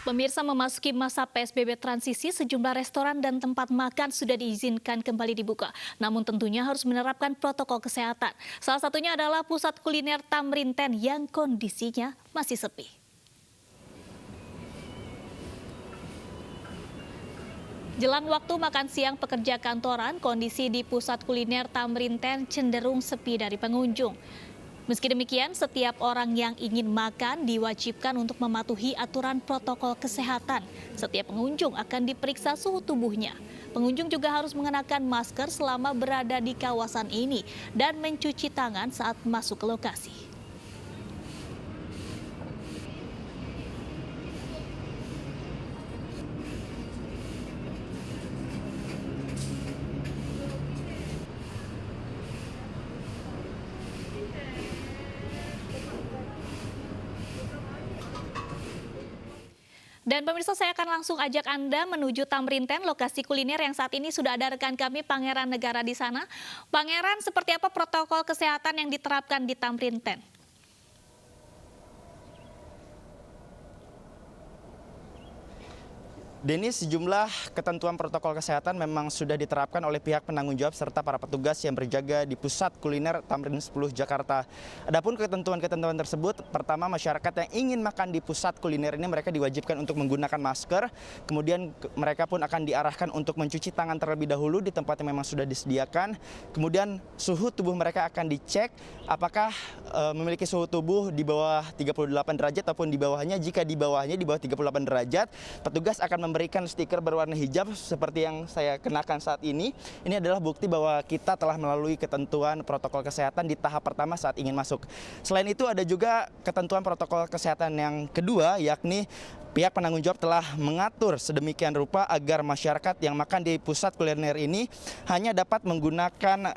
Pemirsa, memasuki masa PSBB transisi, sejumlah restoran dan tempat makan sudah diizinkan kembali dibuka. Namun tentunya harus menerapkan protokol kesehatan. Salah satunya adalah pusat kuliner Tamrinten yang kondisinya masih sepi. Jelang waktu makan siang pekerja kantoran, kondisi di pusat kuliner Tamrinten cenderung sepi dari pengunjung. Meski demikian, setiap orang yang ingin makan diwajibkan untuk mematuhi aturan protokol kesehatan. Setiap pengunjung akan diperiksa suhu tubuhnya. Pengunjung juga harus mengenakan masker selama berada di kawasan ini dan mencuci tangan saat masuk ke lokasi. Dan pemirsa, saya akan langsung ajak Anda menuju Tamrinten, lokasi kuliner yang saat ini sudah ada rekan kami Pangeran Negara di sana. Pangeran, seperti apa protokol kesehatan yang diterapkan di Tamrinten? Denis, sejumlah ketentuan protokol kesehatan memang sudah diterapkan oleh pihak penanggung jawab serta para petugas yang berjaga di pusat kuliner Tamrin 10 Jakarta. Adapun ketentuan-ketentuan tersebut, pertama, masyarakat yang ingin makan di pusat kuliner ini mereka diwajibkan untuk menggunakan masker. Kemudian mereka pun akan diarahkan untuk mencuci tangan terlebih dahulu di tempat yang memang sudah disediakan. Kemudian suhu tubuh mereka akan dicek apakah memiliki suhu tubuh di bawah 38 derajat ataupun di bawahnya. Jika di bawahnya di bawah 38 derajat, petugas akan memberikan stiker berwarna hijau seperti yang saya kenakan saat ini. Ini adalah bukti bahwa kita telah melalui ketentuan protokol kesehatan di tahap pertama saat ingin masuk. Selain itu ada juga ketentuan protokol kesehatan yang kedua, yakni pihak penanggung jawab telah mengatur sedemikian rupa agar masyarakat yang makan di pusat kuliner ini hanya dapat menggunakan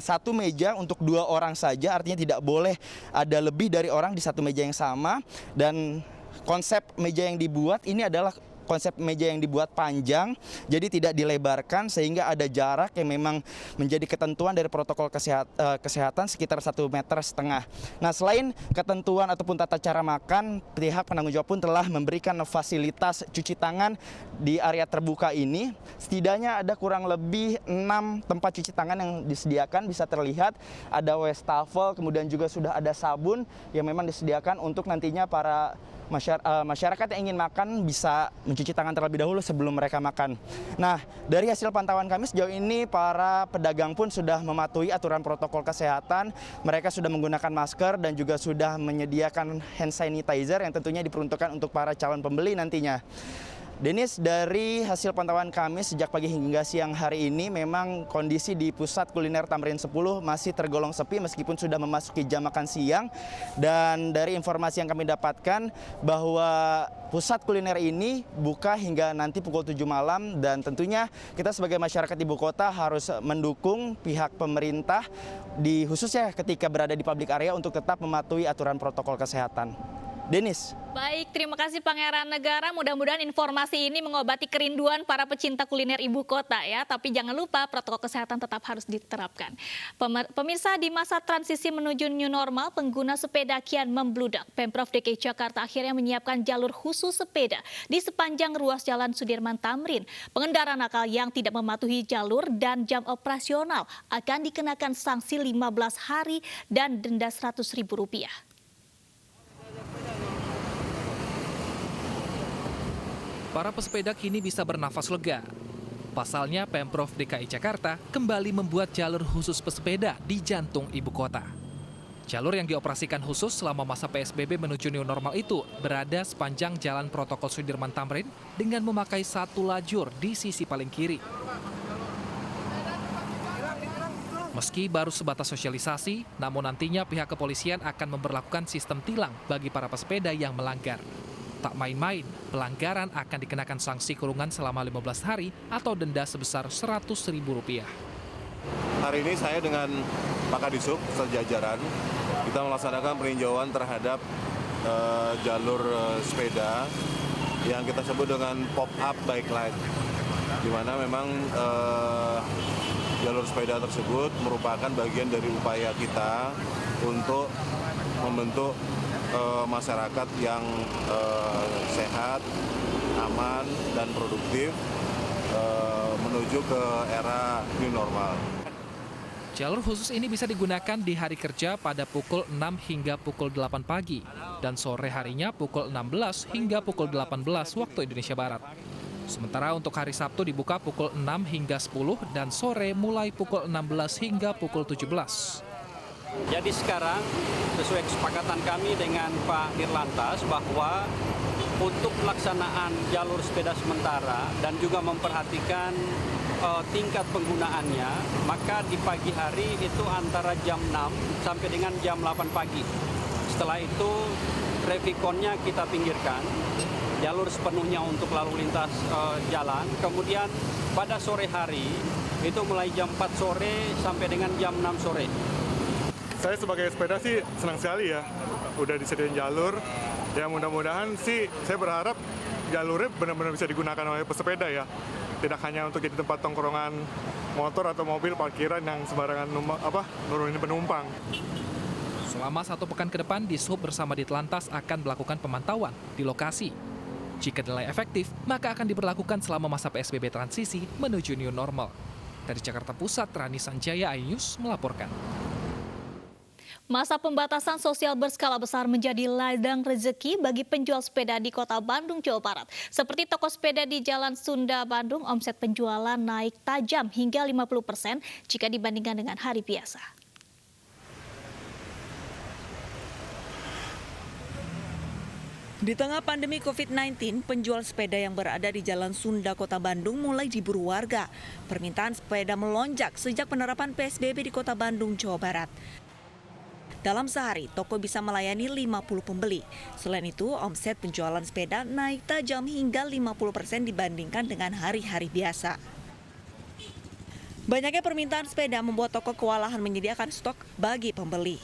satu meja untuk 2 orang saja. Artinya tidak boleh ada lebih dari orang di satu meja yang sama. Dan konsep meja yang dibuat ini adalah konsep meja yang dibuat panjang, jadi tidak dilebarkan sehingga ada jarak yang memang menjadi ketentuan dari protokol kesehatan sekitar 1,5 meter. Nah, selain ketentuan ataupun tata cara makan, pihak penanggung jawab pun telah memberikan fasilitas cuci tangan di area terbuka ini. Setidaknya ada kurang lebih 6 tempat cuci tangan yang disediakan, bisa terlihat ada wastafel, kemudian juga sudah ada sabun yang memang disediakan untuk nantinya para masyarakat yang ingin makan bisa mencuci tangan terlebih dahulu sebelum mereka makan. Nah, dari hasil pantauan kami sejauh ini para pedagang pun sudah mematuhi aturan protokol kesehatan. Mereka sudah menggunakan masker dan juga sudah menyediakan hand sanitizer yang tentunya diperuntukkan untuk para calon pembeli nantinya. Denis, dari hasil pantauan kami sejak pagi hingga siang hari ini memang kondisi di pusat kuliner Tamrin 10 masih tergolong sepi meskipun sudah memasuki jam makan siang. Dan dari informasi yang kami dapatkan bahwa pusat kuliner ini buka hingga nanti pukul 7 malam dan tentunya kita sebagai masyarakat ibu kota harus mendukung pihak pemerintah khususnya ketika berada di public area untuk tetap mematuhi aturan protokol kesehatan. Denis. Baik, terima kasih Pangeran Negara. Mudah-mudahan informasi ini mengobati kerinduan para pecinta kuliner ibu kota ya. Tapi jangan lupa protokol kesehatan tetap harus diterapkan. Pemirsa, di masa transisi menuju new normal, pengguna sepeda kian membludak. Pemprov DKI Jakarta akhirnya menyiapkan jalur khusus sepeda di sepanjang ruas Jalan Sudirman Tamrin. Pengendara nakal yang tidak mematuhi jalur dan jam operasional akan dikenakan sanksi 15 hari dan denda Rp100.000. Para pesepeda kini bisa bernafas lega. Pasalnya, Pemprov DKI Jakarta kembali membuat jalur khusus pesepeda di jantung ibu kota. Jalur yang dioperasikan khusus selama masa PSBB menuju new normal itu berada sepanjang Jalan Protokol Sudirman Tamrin dengan memakai satu lajur di sisi paling kiri. Meski baru sebatas sosialisasi, namun nantinya pihak kepolisian akan memberlakukan sistem tilang bagi para pesepeda yang melanggar. Tak main-main, pelanggaran akan dikenakan sanksi kurungan selama 15 hari atau denda sebesar Rp100.000. Hari ini saya dengan Pak Kadisub sejajaran, kita melaksanakan peninjauan terhadap jalur sepeda yang kita sebut dengan pop-up bike lane, di mana memang jalur sepeda tersebut merupakan bagian dari upaya kita untuk membentuk masyarakat yang sehat, aman, dan produktif menuju ke era new normal. Jalur khusus ini bisa digunakan di hari kerja pada pukul 6 hingga pukul 8 pagi dan sore harinya pukul 16 hingga pukul 18 waktu Indonesia Barat. Sementara untuk hari Sabtu dibuka pukul 6 hingga 10 dan sore mulai pukul 16 hingga pukul 17. Jadi sekarang sesuai kesepakatan kami dengan Pak Dirlantas bahwa untuk pelaksanaan jalur sepeda sementara dan juga memperhatikan tingkat penggunaannya, maka di pagi hari itu antara jam 6 sampai dengan jam 8 pagi. Setelah itu trafikonnya kita pinggirkan, jalur sepenuhnya untuk lalu lintas jalan. Kemudian pada sore hari itu mulai jam 4 sore sampai dengan jam 6 sore. Saya sebagai sepeda sih senang sekali ya, udah disediain jalur. Ya mudah-mudahan sih saya berharap jalurnya benar-benar bisa digunakan oleh pesepeda ya. Tidak hanya untuk jadi tempat tongkrongan motor atau mobil parkiran yang sembarangan nurunin penumpang. Selama 1 pekan ke depan, Dishub bersama Ditlantas akan melakukan pemantauan di lokasi. Jika dinilai efektif, maka akan diberlakukan selama masa PSBB transisi menuju new normal. Dari Jakarta Pusat, Rani Sanjaya, iNews melaporkan. Masa pembatasan sosial berskala besar menjadi ladang rezeki bagi penjual sepeda di Kota Bandung, Jawa Barat. Seperti toko sepeda di Jalan Sunda, Bandung, omset penjualan naik tajam hingga 50% jika dibandingkan dengan hari biasa. Di tengah pandemi COVID-19, penjual sepeda yang berada di Jalan Sunda, Kota Bandung mulai diburu warga. Permintaan sepeda melonjak sejak penerapan PSBB di Kota Bandung, Jawa Barat. Dalam sehari, toko bisa melayani 50 pembeli. Selain itu, omset penjualan sepeda naik tajam hingga 50% dibandingkan dengan hari-hari biasa. Banyaknya permintaan sepeda membuat toko kewalahan menyediakan stok bagi pembeli.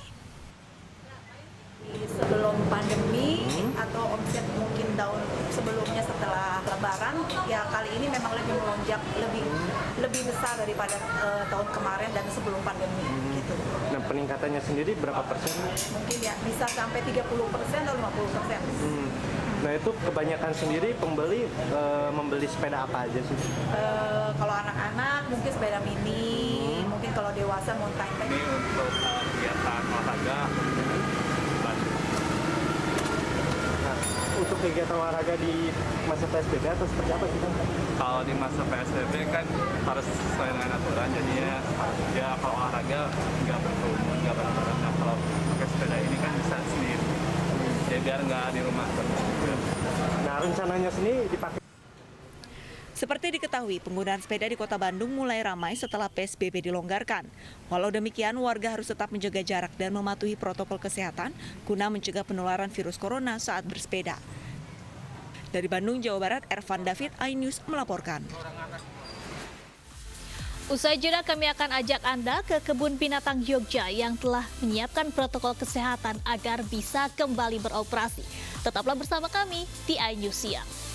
Sebelum pandemi atau omset mungkin tahun sebelumnya setelah Lebaran, ya kali ini memang lebih melonjak, lebih besar daripada tahun kemarin dan sebelum pandemi gitu. Nah, peningkatannya sendiri berapa persen? Mungkin ya bisa sampai 30% atau 50%. Nah, itu kebanyakan sendiri pembeli membeli sepeda apa aja sih? Kalau anak-anak mungkin sepeda mini, mungkin kalau dewasa mountain bike. Ini untuk kegiatan olahraga. Untuk kegiatan olahraga di masa PSBB atau seperti apa sih, Kang? Kalau di masa PSBB kan harus sesuai dengan aturan, jadinya ya kalau olahraga nggak berkerumun, nggak berkerumun. Nah, kalau pakai sepeda ini kan bisa sendiri, ya biar nggak di rumah terus. Nah, rencananya sendiri dipakai. Seperti diketahui, penggunaan sepeda di Kota Bandung mulai ramai setelah PSBB dilonggarkan. Walau demikian, warga harus tetap menjaga jarak dan mematuhi protokol kesehatan guna mencegah penularan virus corona saat bersepeda. Dari Bandung, Jawa Barat, Ervan David, iNews melaporkan. Usai jeda, kami akan ajak Anda ke Kebun Binatang Jogja yang telah menyiapkan protokol kesehatan agar bisa kembali beroperasi. Tetaplah bersama kami di iNews Siang.